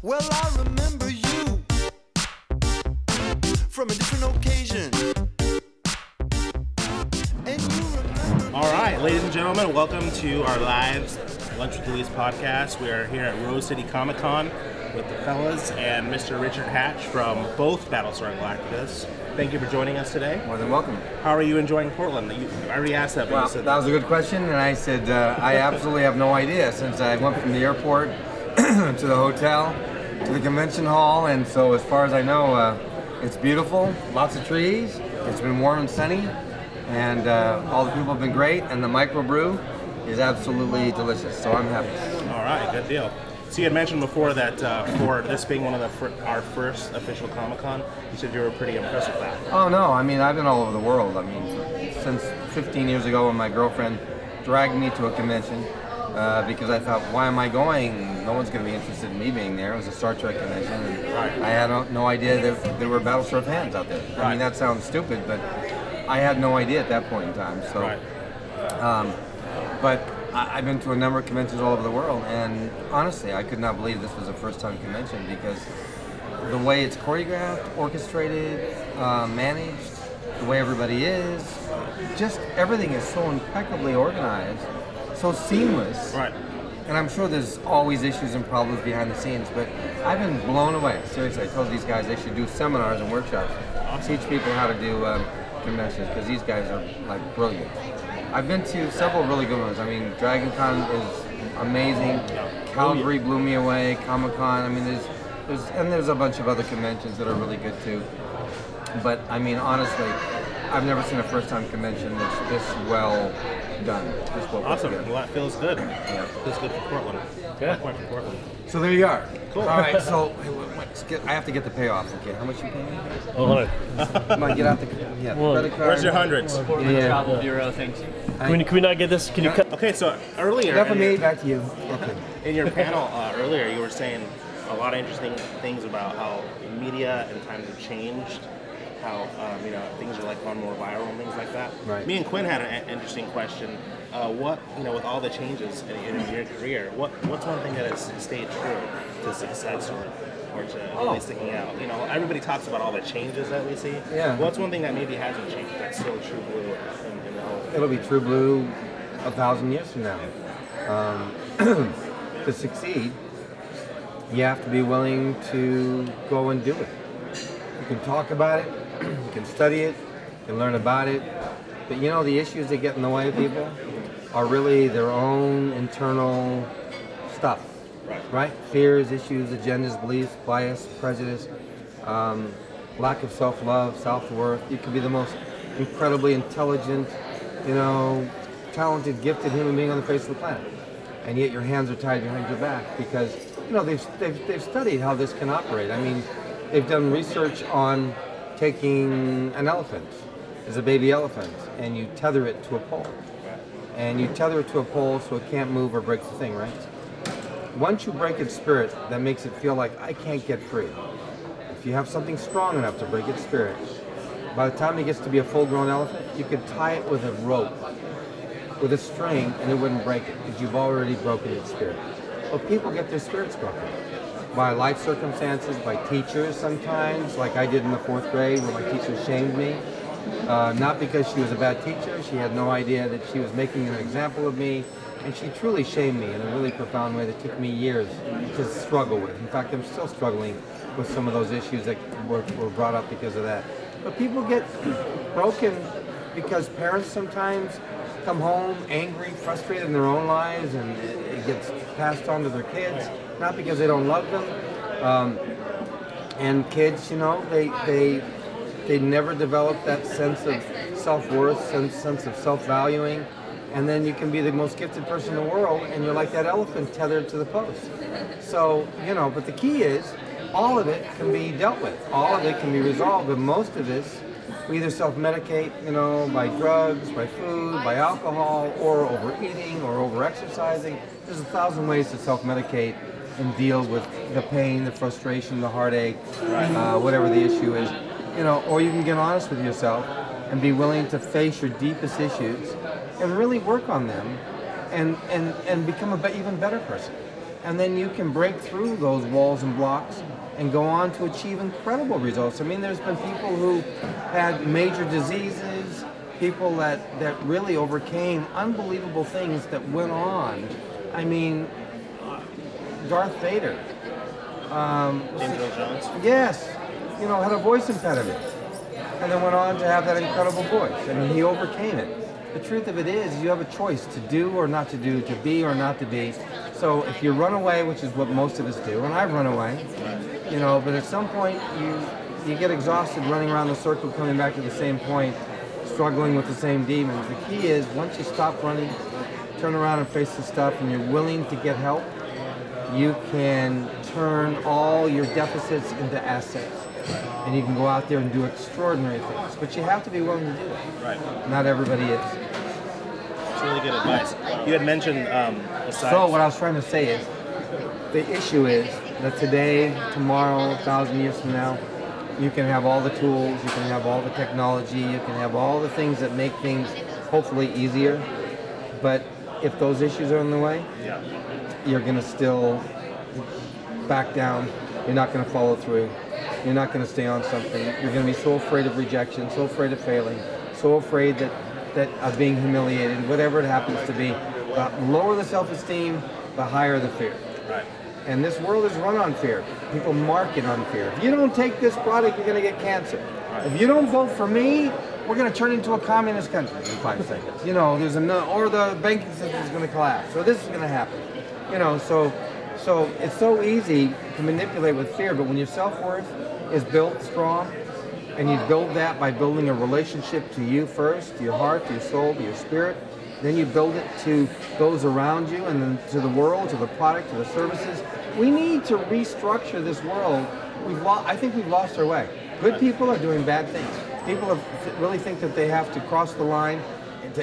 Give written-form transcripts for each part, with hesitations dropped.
Well, I remember you from a different occasion. And you remember. All right, ladies and gentlemen, welcome to our live Lunch with Luis podcast. We are here at Rose City Comic Con with the fellas and Mr. Richard Hatch from both Battlestar Galacticas. Thank you for joining us today. More than welcome. How are you enjoying Portland? I already asked that, but you said that was a good question, and I said I absolutely have no idea since I went from the airport to the hotel to the convention hall, and so as far as I know, it's beautiful, lots of trees, it's been warm and sunny, and all the people have been great, and the microbrew is absolutely delicious, so I'm happy. All right, good deal. So you had mentioned before that for this being one of our first official Comic-Con, you said you were pretty impressed with that. Oh no, I mean, I've been all over the world. I mean, since 15 years ago when my girlfriend dragged me to a convention because I thought, why am I going? No one's going to be interested in me being there. It was a Star Trek convention, and right. I had no idea that there were Battlestar fans out there. I mean, that sounds stupid, but I had no idea at that point in time. So, but I've been to a number of conventions all over the world, and honestly, I could not believe this was a first-time convention because the way it's choreographed, orchestrated, managed, the way everybody is, just everything is so impeccably organized, so seamless. Right. And I'm sure there's always issues and problems behind the scenes, but I've been blown away. Seriously, I told these guys they should do seminars and workshops, teach people how to do conventions, because these guys are like brilliant. I've been to several really good ones. I mean, Dragon Con is amazing. Calgary blew me away. Comic Con. I mean, there's a bunch of other conventions that are really good too. But I mean, honestly, I've never seen a first-time convention that's this well done. This well awesome. Well, that feels good. Yeah, feels good for Portland. Good. Point for Portland. So there you are. Cool. All right. So I have to get the payoff. Okay. How much you paying me? $100. Come on, get out the credit card. Where's your hundreds? Yeah. Travel Bureau, thanks. Can we not get this? Can you cut? Okay, so earlier. Enough of me. Back to you. Okay. In your panel earlier, you were saying a lot of interesting things about how media and times have changed, how things are like gone more viral and things like that. Right. Me and Quinn had an interesting question. With all the changes in your career, what's one thing that has stayed true to success or to really sticking out? Everybody talks about all the changes that we see. Yeah. What's one thing that maybe hasn't changed that's still true blue in the whole? It'll be true blue 1,000 years from now. To succeed, you have to be willing to go and do it. You can talk about it, you can study it, you can learn about it, but the issues that get in the way of people are really their own internal stuff, right? Fears, issues, agendas, beliefs, bias, prejudice, lack of self-love, self-worth. You can be the most incredibly intelligent, talented, gifted human being on the face of the planet, and yet your hands are tied behind your back because they've studied how this can operate. I mean, they've done research on taking an elephant as a baby elephant and you tether it to a pole. And you tether it to a pole so it can't move or break the thing, right? Once you break its spirit, that makes it feel like I can't get free. If you have something strong enough to break its spirit, by the time it gets to be a full-grown elephant, you could tie it with a rope, with a string, and it wouldn't break it because you've already broken its spirit. But people get their spirits broken by life circumstances, by teachers sometimes, like I did in the 4th grade where my teacher shamed me. Not because she was a bad teacher, she had no idea that she was making an example of me, and she truly shamed me in a really profound way that took me years to struggle with. In fact, I'm still struggling with some of those issues that were brought up because of that. But people get broken because parents sometimes come home angry, frustrated in their own lives, and it gets passed on to their kids, not because they don't love them. And kids, they never develop that sense of self-worth, sense of self-valuing, and then you can be the most gifted person in the world, and you're like that elephant tethered to the post. So, but the key is, all of it can be dealt with. All of it can be resolved, but most of this, we either self-medicate, by drugs, by food, by alcohol, or overeating, or over-exercising. There's 1,000 ways to self-medicate and deal with the pain, the frustration, the heartache, whatever the issue is. Or you can get honest with yourself and be willing to face your deepest issues and really work on them and become an even better person. and then you can break through those walls and blocks and go on to achieve incredible results. I mean, there's been people who had major diseases, people that really overcame unbelievable things that went on. I mean, Darth Vader. Angel Jones. Yes, you know, had a voice impediment, and then went on to have that incredible voice. I mean, he overcame it. The truth of it is, you have a choice to do or not to do, to be or not to be. So if you run away, which is what most of us do, and I've run away, you know, but at some point you get exhausted running around the circle, coming back to the same point, struggling with the same demons. The key is, once you stop running, turn around and face the stuff, and you're willing to get help, you can turn all your deficits into assets. And you can go out there and do extraordinary things. But you have to be willing to do it. Right. Not everybody is. It's really good advice. You had mentioned So what I was trying to say is, the issue is that today, tomorrow, 1,000 years from now, you can have all the tools, you can have all the technology, you can have all the things that make things hopefully easier. But if those issues are in the way, you're going to still back down. You're not going to follow through. You're not going to stay on something. You're going to be so afraid of rejection, so afraid of failing, so afraid that of being humiliated, whatever it happens to be. The lower the self-esteem, the higher the fear. Right. And this world is run on fear. People market on fear. If you don't take this product, you're going to get cancer. Right. If you don't vote for me, we're going to turn into a communist country in 5 seconds. You know, or the banking system is going to collapse. So this is going to happen. You know, so it's so easy to manipulate with fear, but when your self-worth is built strong, and you build that by building a relationship to you first, to your heart, to your soul, to your spirit, then you build it to those around you, and then to the world, to the product, to the services. We need to restructure this world. I think we've lost our way. Good people are doing bad things. People really think that they have to cross the line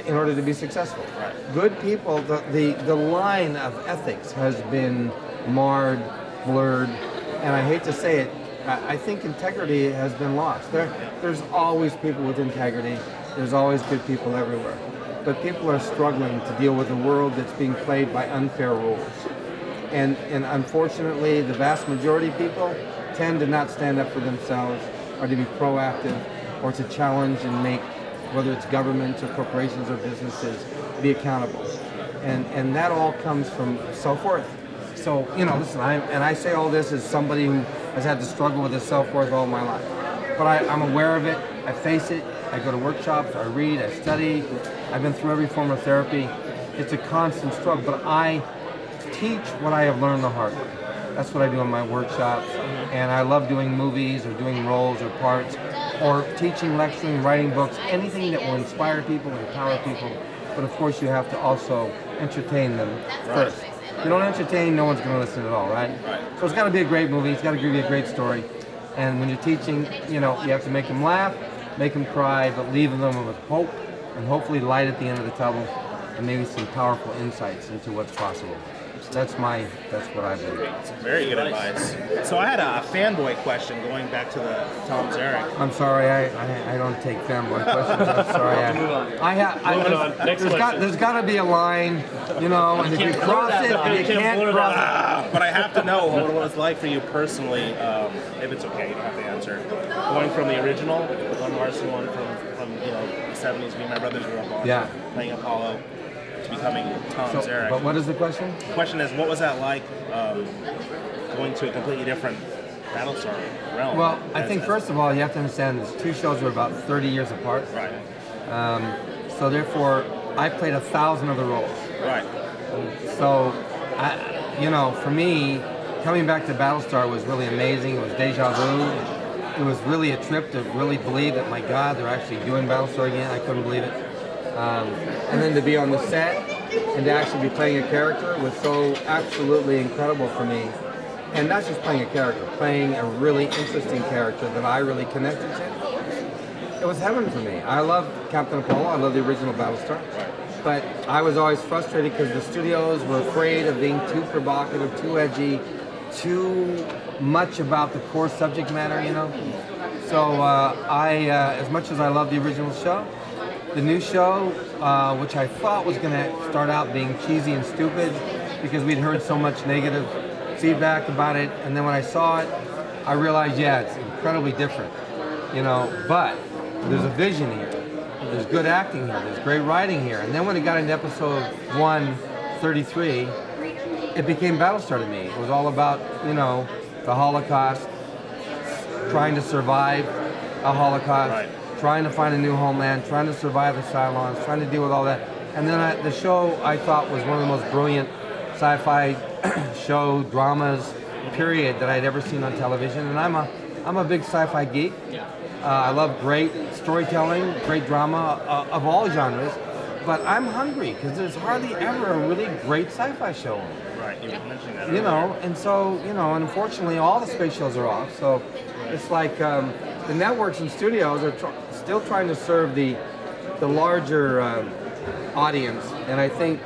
in order to be successful. Right. Good people, the line of ethics has been marred, blurred, and I hate to say it, I think integrity has been lost. There's always people with integrity. There's always good people everywhere. But people are struggling to deal with a world that's being played by unfair rules. And unfortunately, the vast majority of people tend to not stand up for themselves, or to be proactive, or to challenge and make, whether it's governments or corporations or businesses, be accountable. And that all comes from self-worth. So, you know, listen, I say all this as somebody who has had to struggle with his self-worth all my life. But I'm aware of it, I face it, I go to workshops, I read, I study, I've been through every form of therapy. It's a constant struggle, but I teach what I have learned the hard way. That's what I do in my workshops, and I love doing movies or doing roles or parts, or teaching, lecturing, writing books, anything that will inspire people, empower people. But of course you have to also entertain them first. If you don't entertain, no one's going to listen at all, right? So it's got to be a great movie, it's got to give you a great story. And when you're teaching, you know, you have to make them laugh, make them cry, but leave them with hope, and hopefully light at the end of the tunnel, and maybe some powerful insights into what's possible. That's what I believe. It's very good advice. So I had a fanboy question going back to the Tom Zarek. I'm sorry, I don't take fanboy questions. I'm sorry. There's got to be a line, you know, and if you cross it, you can't cross it. But I have to know what it was like for you personally, if it's okay, you don't have to answer. Going from the original, one Marson, one from you know, the 70s, me and my brothers grew up on, playing Apollo, to becoming Tom Zarek. But what is the question? The question is, what was that like going to a completely different Battlestar realm? Well, I think first of all, you have to understand these two shows were about 30 years apart. Right. So therefore, I played 1,000 of the roles. Right. So, you know, for me, coming back to Battlestar was really amazing. It was deja vu. It was really a trip to really believe that, my God, they're actually doing Battlestar again. I couldn't believe it. And then to be on the set and to actually be playing a character was so absolutely incredible for me. And not just playing a character, playing a really interesting character that I really connected to. It was heaven for me. I loved Captain Apollo, I loved the original Battlestar. But I was always frustrated because the studios were afraid of being too provocative, too edgy, too much about the core subject matter, you know? So as much as I love the original show, the new show, which I thought was going to start out being cheesy and stupid, because we'd heard so much negative feedback about it. And then when I saw it, I realized, yeah, it's incredibly different, you know, but there's a vision here. There's good acting here. There's great writing here. And then when it got into episode 133, it became Battlestar to me. It was all about, you know, the Holocaust, trying to survive a Holocaust, trying to find a new homeland, trying to survive the Cylons, trying to deal with all that. And then the show, I thought, was one of the most brilliant sci-fi show dramas, period, that I'd ever seen on television. And I'm a big sci-fi geek. I love great storytelling, great drama of all genres. But I'm hungry because there's hardly ever a really great sci-fi show on. Right, you were mentioning that. You know, and so, you know, unfortunately, all the space shows are off. So it's like the networks and studios are still trying to serve the larger audience, and I think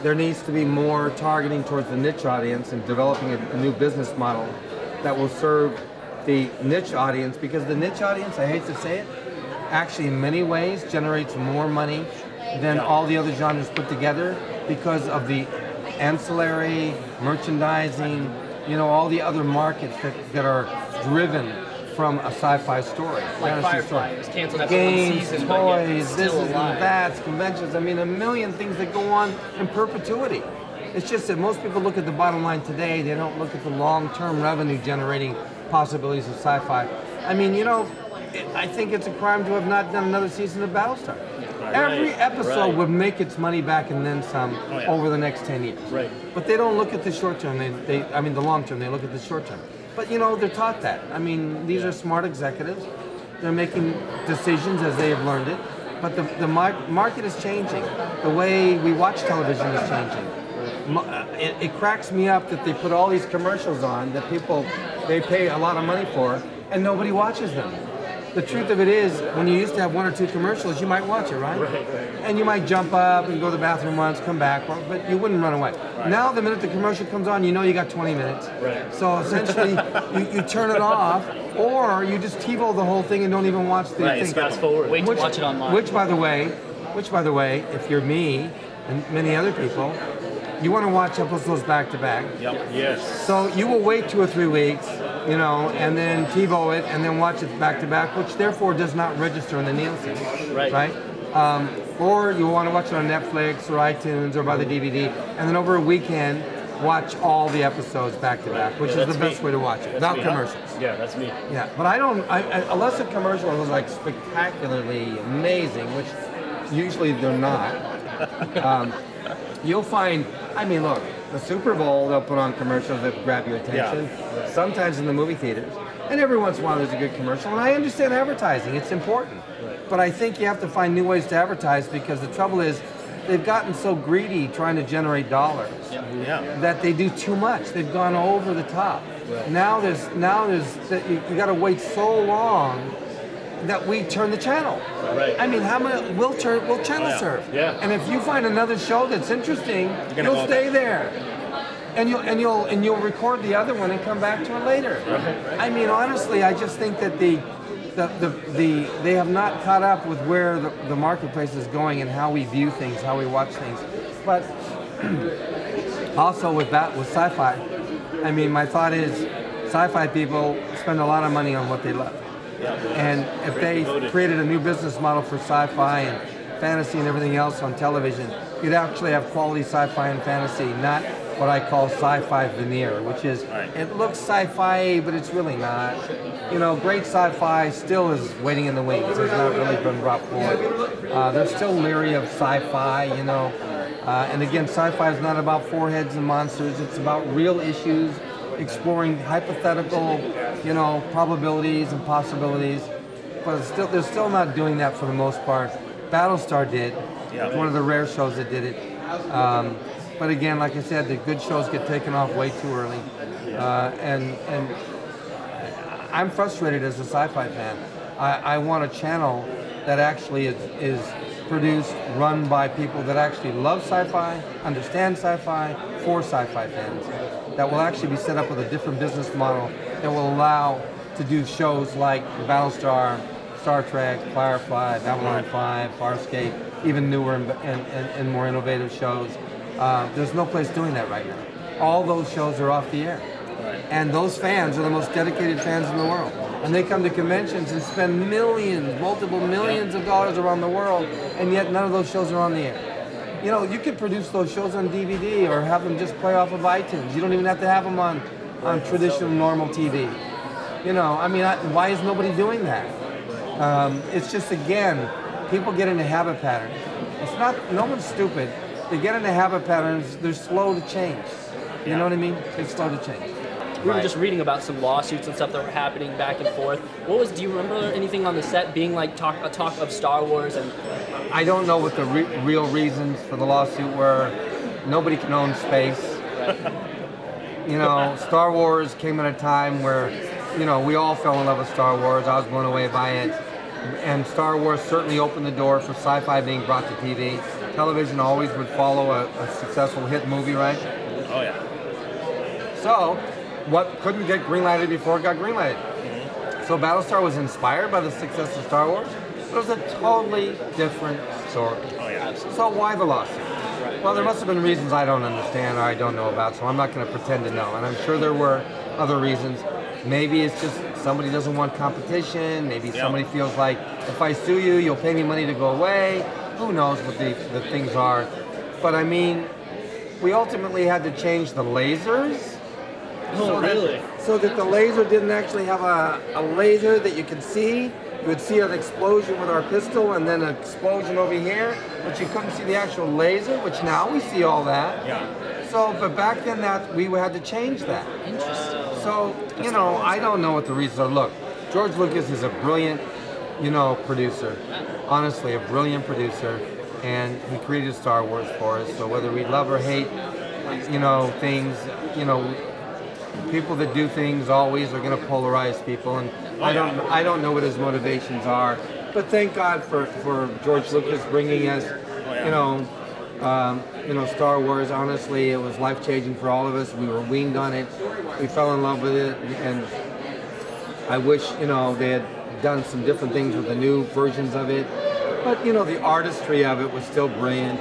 there needs to be more targeting towards the niche audience and developing a new business model that will serve the niche audience, because the niche audience, I hate to say it, actually in many ways generates more money than all the other genres put together because of the ancillary, merchandising, you know, all the other markets that are driven from a sci-fi story. Like Firefly was canceled after Games, one season, toys, but this still is alive. that, conventions. I mean, a million things that go on in perpetuity. It's just that most people look at the bottom line today. They don't look at the long-term revenue-generating possibilities of sci-fi. I mean, you know, I think it's a crime to have not done another season of Battlestar. Every episode would make its money back and then some over the next 10 years. Right. But they don't look at the short term. I mean, the long term. They look at the short term. But you know, they're taught that. I mean, these are smart executives. They're making decisions as they have learned it. But the market is changing. The way we watch television is changing. It cracks me up that they put all these commercials on that people, they pay a lot of money for, and nobody watches them. The truth of it is, when you used to have one or two commercials, you might watch it, right? And you might jump up and go to the bathroom once, come back, but you wouldn't run away. Now, the minute the commercial comes on, you know you got 20 minutes. So essentially, you turn it off, or you just TiVo the whole thing and don't even watch the thing. Fast forward. Wait to watch it online. Which, by the way, if you're me and many other people, you want to watch episodes back to back. Yes. So you will wait 2 or 3 weeks, you know, and then TiVo it and then watch it back to back, which therefore does not register in the Nielsen. Right? Or you want to watch it on Netflix or iTunes or by the DVD, and then over a weekend, watch all the episodes back to back, which is the best way to watch it, without commercials. Yeah, that's me. Yeah, but I don't, unless a commercial is like spectacularly amazing, which usually they're not, you'll find, I mean, look, the Super Bowl, they'll put on commercials that grab your attention, sometimes in the movie theaters, and every once in a while there's a good commercial, and I understand advertising, it's important, but I think you have to find new ways to advertise, because the trouble is, they've gotten so greedy trying to generate dollars that they do too much. They've gone over the top. Now there's you got to wait so long that we turn the channel. I mean, how many we'll channel surf. And if you find another show that's interesting, you'll stay there. And you'll record the other one and come back to it later. I mean, honestly, I just think that they have not caught up with where the marketplace is going and how we view things, how we watch things. But also with sci-fi, I mean, my thought is sci-fi people spend a lot of money on what they love. And if they created a new business model for sci-fi and fantasy and everything else on television, you'd actually have quality sci-fi and fantasy, not what I call sci-fi veneer, which is, it looks sci-fi, but it's really not. You know, great sci-fi still is waiting in the wings. It's not really been brought forward. They're still leery of sci-fi, you know. And again, sci-fi is not about foreheads and monsters. It's about real issues, exploring hypothetical, you know, probabilities and possibilities. But they're still not doing that for the most part. Battlestar did. It's one of the rare shows that did it. But again, like I said, the good shows get taken off way too early. And I'm frustrated as a sci-fi fan. I want a channel that actually is produced, run by people that actually love sci-fi, understand sci-fi, for sci-fi fans, that will actually be set up with a different business model that will allow to do shows like Battlestar, Star Trek, Firefly, Babylon 5, Farscape, even newer and more innovative shows. There's no place doing that right now. All those shows are off the air. And those fans are the most dedicated fans in the world. And they come to conventions and spend millions, multiple millions of dollars around the world, and yet none of those shows are on the air. You know, you could produce those shows on DVD or have them just play off of iTunes. You don't even have to have them on traditional, normal TV. You know, I mean, why is nobody doing that? It's just, again, people get into habit patterns. It's not, no one's stupid. They get into habit patterns, they're slow to change. You know what I mean? It's slow to change. We were just reading about some lawsuits and stuff that were happening back and forth. Do you remember anything on the set being like a talk of Star Wars? And I don't know what the real reasons for the lawsuit were. Nobody can own space. You know, Star Wars came at a time where, you know, we all fell in love with Star Wars. I was blown away by it. And Star Wars certainly opened the door for sci-fi being brought to TV. Television always would follow a successful hit movie, right? Oh, yeah. So, what couldn't get greenlighted before it got greenlighted? So Battlestar was inspired by the success of Star Wars, but it was a totally different story. Oh, yeah. So why the lawsuit? Well, there must have been reasons I don't understand or I don't know about, so I'm not going to pretend to know. And I'm sure there were other reasons. Maybe it's just somebody doesn't want competition. Maybe somebody feels like, if I sue you, you'll pay me money to go away. Who knows what the things are. But I mean, we ultimately had to change the lasers. So that the laser didn't actually have a laser that you could see. You would see an explosion with our pistol and then an explosion over here, but you couldn't see the actual laser, which now we see all that. Yeah. So, but back then we had to change that. Interesting. So, you know, I don't know what the reasons are. Look, George Lucas is a brilliant, you know, producer. Honestly, a brilliant producer. And he created Star Wars for us. So whether we love or hate, you know, things, you know, people that do things always are going to polarize people, and I don't know what his motivations are. But thank God for George Lucas bringing us, you know, Star Wars. Honestly, it was life-changing for all of us. We were weaned on it. We fell in love with it, and I wish, you know, they had done some different things with the new versions of it. But, you know, the artistry of it was still brilliant.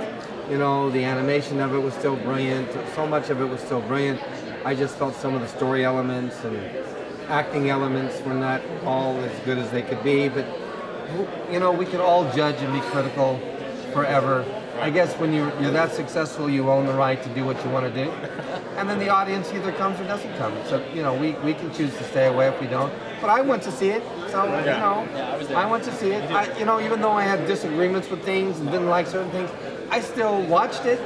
You know, the animation of it was still brilliant. So much of it was still brilliant. I just felt some of the story elements and acting elements were not all as good as they could be. But, you know, we could all judge and be critical forever. I guess when you're that successful, you own the right to do what you want to do. And then the audience either comes or doesn't come. So, you know, we can choose to stay away if we don't. But I went to see it, so, you know, I went to see it. You know, even though I had disagreements with things and didn't like certain things, I still watched it.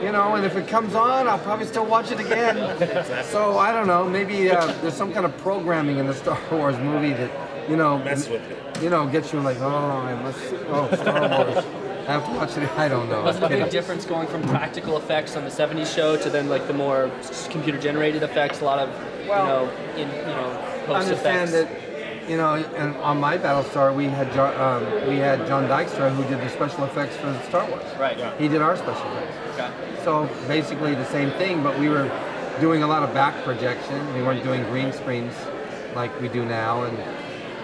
You know, and if it comes on, I'll probably still watch it again. So, I don't know, maybe there's some kind of programming in the Star Wars movie that, you know, Mess with it. You know, gets you like, Star Wars. I have to watch it. I don't know. Was the big difference going from practical effects on the '70s show to then like the more computer-generated effects? A lot of, post understand effects. That, you know, and on my Battlestar, we had John Dykstra who did the special effects for Star Wars. Right. Yeah. He did our special effects. Okay. So basically the same thing, but we were doing a lot of back projection. We weren't doing green screens like we do now, and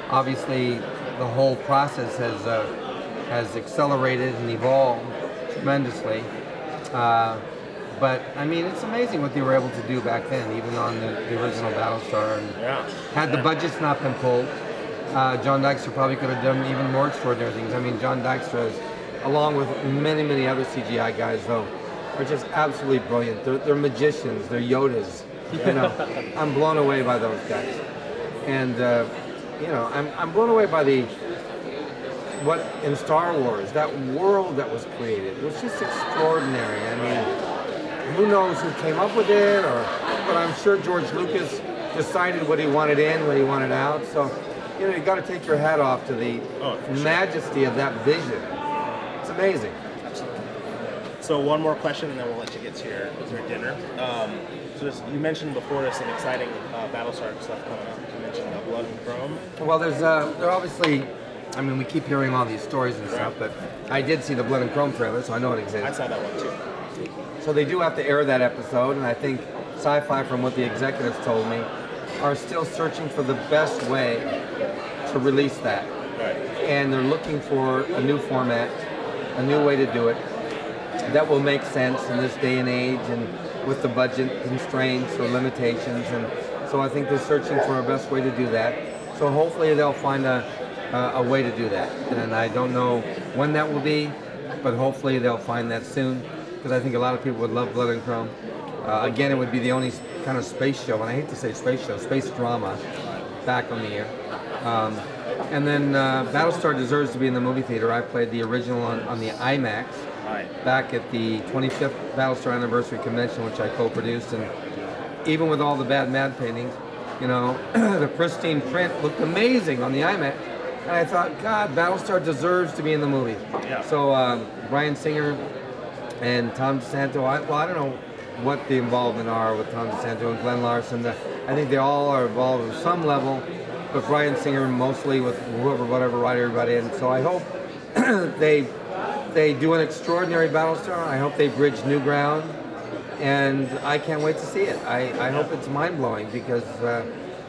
obviously the whole process has accelerated and evolved tremendously. But I mean, it's amazing what they were able to do back then, even on the original Battlestar. And had the budgets not been pulled, John Dykstra probably could have done even more extraordinary things. I mean, John Dykstra is, along with many, many other CGI guys, though, are just absolutely brilliant. They're magicians. They're Yodas. You know, I'm blown away by those guys. And you know, I'm blown away by what in Star Wars, that world that was created was just extraordinary. I mean, who knows who came up with it, but I'm sure George Lucas decided what he wanted in, what he wanted out. So, you know, you got to take your hat off to the majesty of that vision. It's amazing. So one more question, and then we'll let you get to your dinner. So you mentioned before there's some exciting Battlestar stuff coming up. You mentioned Blood and Chrome. Well, there obviously, I mean, we keep hearing all these stories and stuff, but I did see the Blood and Chrome trailer, so I know it exists. I saw that one too. So they do have to air that episode, and I think Sci-Fi, from what the executives told me, are still searching for the best way to release that. Right. And they're looking for a new format, a new way to do it. that will make sense in this day and age, and with the budget constraints or limitations. And so I think they're searching for a best way to do that. So hopefully they'll find a way to do that. And I don't know when that will be, but hopefully they'll find that soon, because I think a lot of people would love Blood and Chrome. Again, it would be the only kind of space show, and I hate to say space show, space drama back on the air. And then Battlestar deserves to be in the movie theater. I played the original on the IMAX back at the 25th Battlestar Anniversary Convention, which I co-produced. And even with all the bad mad paintings, you know, the pristine print looked amazing on the IMAX. And I thought, God, Battlestar deserves to be in the movie. Yeah. So Bryan Singer and Tom DeSanto, I don't know what the involvement are with Tom DeSanto and Glenn Larson. I think they all are involved at some level, but Bryan Singer mostly with whoever, whatever writer everybody. And so I hope they do an extraordinary Battlestar. I hope they bridge new ground, and I can't wait to see it. I hope it's mind-blowing, because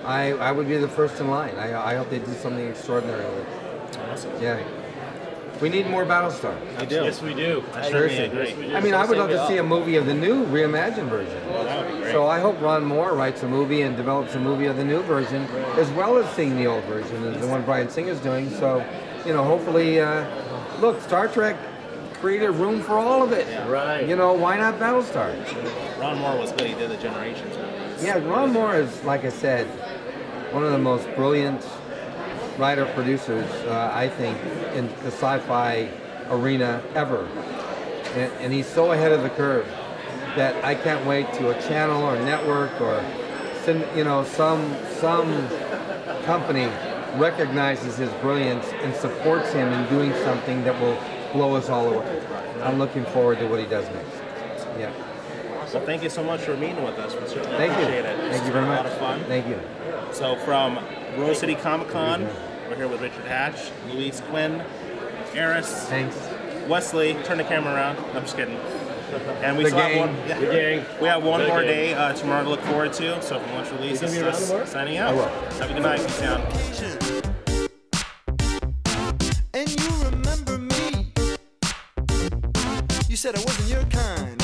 I would be the first in line. I hope they do something extraordinary with it. Awesome. Yeah. We need more Battlestar. We do. Yes, we do. I certainly agree. Yes, we do. I mean, I would love to we see all. a movie of the new reimagined version. That would be great. So I hope Ron Moore writes a movie and develops a movie of the new version, as well as seeing the old version, the one Bryan Singer's doing. So, you know, hopefully, look, Star Trek created room for all of it. Right. You know, why not Battlestar? Ron Moore was good. He did the Generations movies. Yeah, Ron Moore is, like I said, one of the most brilliant writer-producers, I think, in the sci-fi arena ever. And he's so ahead of the curve that I can't wait to a channel or network or, you know, some company recognizes his brilliance and supports him in doing something that will blow us all away. I'm looking forward to what he does next. Yeah. Well, thank you so much for meeting with us. We certainly Thank you. appreciate it. Thank you very much. A lot of fun. Thank you. So from Rose City Comic Con, we're here with Richard Hatch, Louise Quinn, Aris, Thanks. Wesley. Turn the camera around. I'm just kidding. And we The still have gang. one. Yeah. The gang. We have one The more gang. day tomorrow to look forward to. So from Lunch Release, You this gonna be is around tomorrow? us signing out. I will. Have a good night. Peace out. And you remember me. You said I wasn't your kind.